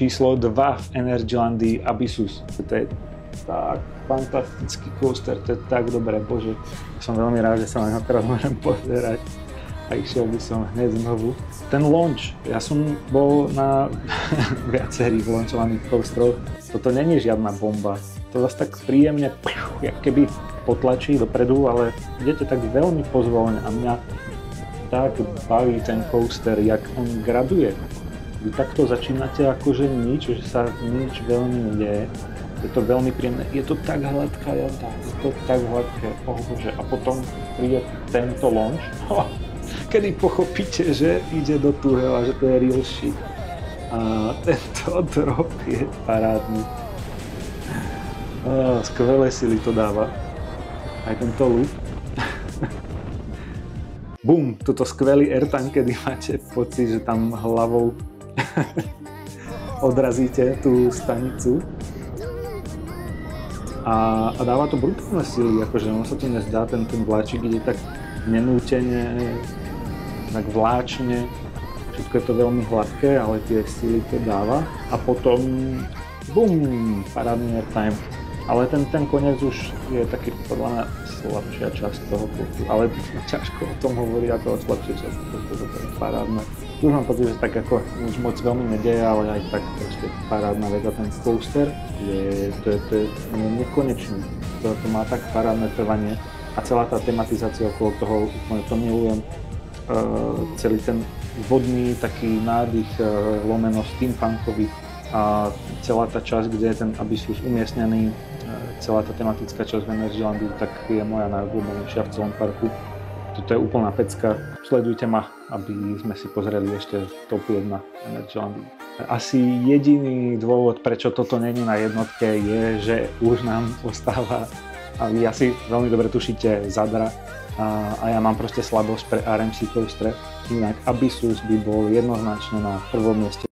Číslo 2 v Energylandii Abyssus. To je tak fantastický coaster, to je tak dobré, bože. Som veľmi rád, že sa na ňo teraz môžem pozerať a išiel by som hneď znovu. Ten launch, ja som bol na viacerých launchovaných coasteroch. Toto není žiadna bomba. To vás tak príjemne, jak keby potlačí dopredu, ale idete tak veľmi pozvolne a mňa tak baví ten coaster, jak on graduje. Vy takto začínate akože nič, že sa nič veľmi nedieje. Je to veľmi príjemné, je to tak hladká jazda, je to tak hladké, oh bože. A potom príde tento launch, kedy pochopíte, že ide do tuhela, že to je real shit. A tento drop je parádny. Skvelé sily to dáva. Aj tento loop. Bum, toto skvelý airtime, kedy máte pocit, že tam hlavou odrazíte tú stanicu a dáva to brutálne sily, akože on sa to nezdá, ten vláčik ide tak nenútene, tak vláčne, všetko je to veľmi hladké, ale tie sily to dáva a potom bum, parádny airtime. Ale ten koniec už je taký podľa mňa slabšia časť toho klubu, ale ťažko o tom hovoriť ako o slabšej časti, to je parádne. Už mám pocit, že tak ako nič moc veľmi nedeje, ale aj tak proste parádna vec a ten coaster to je nekonečný. To má tak parádne trvanie a celá tá tematizácia okolo toho, úplne to milujem. Celý ten vodný taký nádych lomeno steampunkový a celá tá časť, kde je ten Abyssus umiestnený, celá tá tematická časť v Energylandu, tak je moja najobľúbenejšia v celom parku. Toto je úplná pecka. Sledujte ma, aby sme si pozreli ešte top 1 Energylandu. Asi jediný dôvod, prečo toto není na jednotke, je, že už nám ostáva, a vy asi veľmi dobre tušíte, Zadra a ja mám proste slabosť pre RMC coaster. Inak Abyssus by bol jednoznačne na prvom mieste.